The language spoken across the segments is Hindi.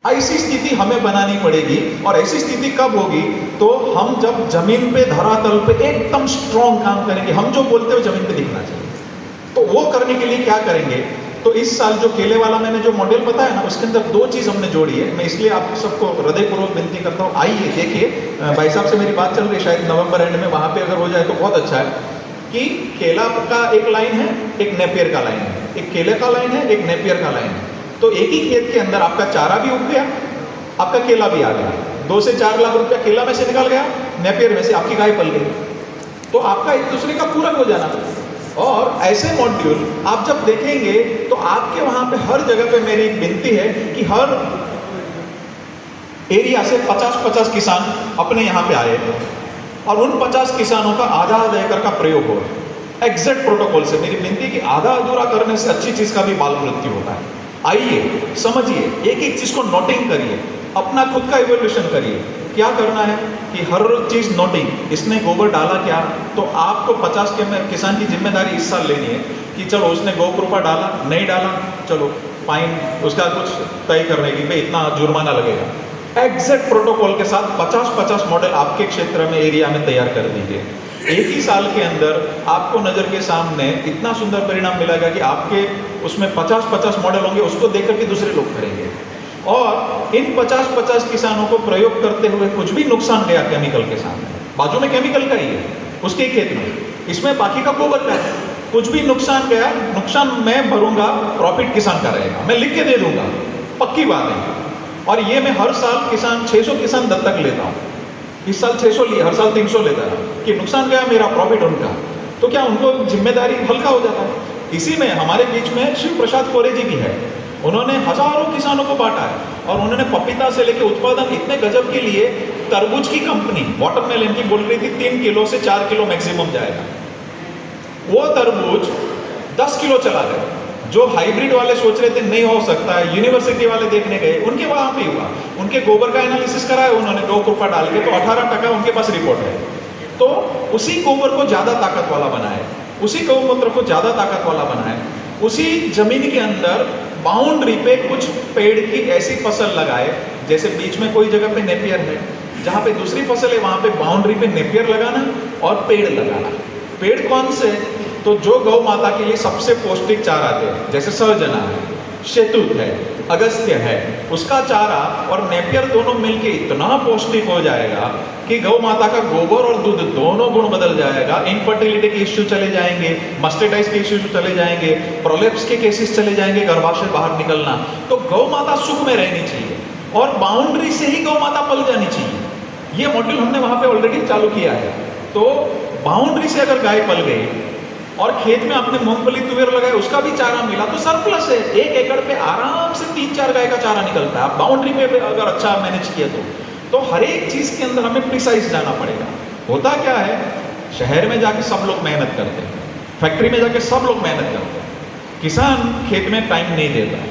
ऐसी स्थिति हमें बनानी पड़ेगी। और ऐसी स्थिति कब होगी? तो हम जब जमीन पे, धरातल पे एकदम स्ट्रॉन्ग काम करेंगे। हम जो बोलते हो जमीन पे दिखना चाहिए। तो वो करने के लिए क्या करेंगे? तो इस साल जो केले वाला मैंने जो मॉडल बताया ना, उसके अंदर दो चीज हमने जोड़ी है। मैं इसलिए आप सबको हृदयपूर्वक विनती करता हूँ, आइए देखिए। भाई साहब से मेरी बात चल रही है, शायद नवंबर एंड में, वहां पे अगर हो जाए तो बहुत अच्छा है। कि केला का एक लाइन है, एक नेपियर का लाइन है, एक केले का लाइन है, एक नेपियर का लाइन है। तो एक ही खेत के अंदर आपका चारा भी उग गया, आपका केला भी आ गया। 2 से 4 लाख रुपया केला में से निकल गया, नेपियर में से आपकी गाय पल गई। तो आपका एक दूसरे का पूरक हो जाना। और ऐसे मॉड्यूल आप जब देखेंगे तो आपके वहां पे हर जगह पे मेरी एक विनती है कि हर एरिया से 50-50 किसान अपने यहाँ पे आए और उन 50 किसानों का आधा आधा एकड़ का प्रयोग हो एग्जैक्ट प्रोटोकॉल से। मेरी विनती कि आधा अधूरा करने से अच्छी चीज का भी बाल मृत्यु होता है। आइए समझिए, एक एक चीज को नोटिंग करिए, अपना खुद का इवोल्यूशन करिए। क्या करना है कि हर चीज नोटिंग, इसने गोबर डाला क्या, तो आपको 50 के में किसान की जिम्मेदारी इस साल लेनी है कि चलो उसने गोकृपा डाला, नहीं डाला, चलो फाइन, उसका कुछ तय करने की भाई इतना जुर्माना लगेगा। एग्जैक्ट प्रोटोकॉल के साथ 50-50 मॉडल आपके क्षेत्र में, एरिया में तैयार कर दीजिए। एक ही साल के अंदर आपको नजर के सामने इतना सुंदर परिणाम मिलेगा कि आपके उसमें 50-50 मॉडल होंगे, उसको देख करके दूसरे लोग करेंगे। और इन 50-50 किसानों को प्रयोग करते हुए कुछ भी नुकसान गया केमिकल के सामने, बाजू में केमिकल का ही है उसके खेत में, इसमें बाकी का गोबर का है, कुछ भी नुकसान गया, नुकसान मैं भरूंगा, प्रॉफिट किसान का रहेगा, मैं लिख के दे दूंगा, पक्की बात है। और ये मैं हर साल किसान 600 किसान दत्तक लेता हूँ। इस साल 600 लिए, हर साल 300 लेता है कि नुकसान गया मेरा, प्रॉफिट उनका, तो क्या उनको जिम्मेदारी हल्का हो जाता है। इसी में हमारे बीच में शिव प्रसाद कोरे जी भी है, उन्होंने हजारों किसानों को बांटा है। और उन्होंने पपीता से लेकर उत्पादन इतने गजब के लिए, तरबूज की कंपनी वाटरमेलन की बोल रही थी 3 किलो से 4 किलो मैक्सिमम जाएगा, वो तरबूज 10 किलो चला गए। जो हाइब्रिड वाले सोच रहे थे नहीं हो सकता है, यूनिवर्सिटी वाले देखने गए, उनके वहां पे हुआ, उनके गोबर का एनालिसिस कराया उन्होंने गोकृपा डाल के, तो 18% उनके पास रिपोर्ट है। तो उसी गोबर को ज्यादा ताकत वाला बनाए, उसी गौमूत्र को ज्यादा ताकत वाला बनाए, उसी जमीन के अंदर बाउंड्री पे कुछ पेड़ की ऐसी फसल लगाए, जैसे बीच में कोई जगह पे नेपियर है, जहां पे दूसरी फसल है वहां पे बाउंड्री पे नेपियर लगाना और पेड़ लगाना। पेड़ कौन से? तो जो गौ माता के लिए सबसे पौष्टिक चारा थे, जैसे सहजना है, शहतूत है, अगस्त्य है, उसका चारा और नेपियर दोनों मिलके इतना पौष्टिक हो जाएगा कि गौ माता का गोबर और दूध दोनों गुण बदल जाएगा। इनफर्टिलिटी के इश्यू चले जाएंगे, मस्टेटाइज के इश्यू चले जाएंगे, प्रोलेप्स के केसेस चले जाएंगे, गर्भाशय बाहर निकलना। तो गौ माता सुख में रहनी चाहिए और बाउंड्री से ही गौ माता पल जानी चाहिए। ये मॉड्यूल हमने वहां पे ऑलरेडी चालू किया है। तो बाउंड्री से अगर गाय पल गई और खेत में आपने मूंगफली तुवेर लगाए, उसका भी चारा मिला, तो सरप्लस है। 1 एकड़ पे आराम से 3-4 गाय का चारा निकलता है। आप बाउंड्री पे अगर अच्छा मैनेज किया तो हर एक चीज के अंदर हमें प्रिसाइज जाना पड़ेगा। होता क्या है, शहर में जाके सब लोग मेहनत करते हैं, फैक्ट्री में जाके सब लोग मेहनत करते हैं, किसान खेत में टाइम नहीं देता है।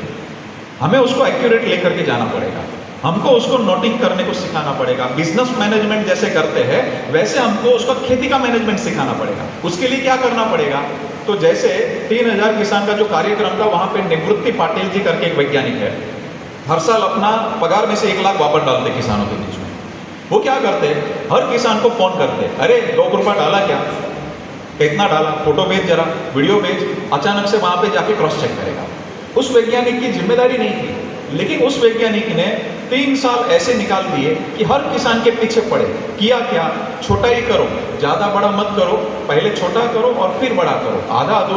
हमें उसको एक्यूरेट लेकर के जाना पड़ेगा, हमको उसको नोटिंग करने को सिखाना पड़ेगा। बिजनेस मैनेजमेंट जैसे करते हैं वैसे हमको उसका खेती का मैनेजमेंट सिखाना पड़ेगा। उसके लिए क्या करना पड़ेगा? तो जैसे 3000 किसान का जो कार्यक्रम था, वहां पे निवृत्ति पाटिल जी करके एक वैज्ञानिक है, हर साल अपना पगार में से 1 लाख वापस डालते किसानों के बीच में। वो क्या करते, हर किसान को फोन करते, अरे गोकृपा डाला क्या, कितना डाला, फोटो भेज, जरा वीडियो भेज। अचानक से वहां पे जाके क्रॉस चेक करेगा। उस वैज्ञानिक की जिम्मेदारी नहीं थी, लेकिन उस वैज्ञानिक ने 3 साल ऐसे निकाल दिए कि हर किसान के पीछे पड़े। किया क्या? छोटा ही करो, ज्यादा बड़ा मत करो, पहले छोटा करो और फिर बड़ा करो। आधा अधूरा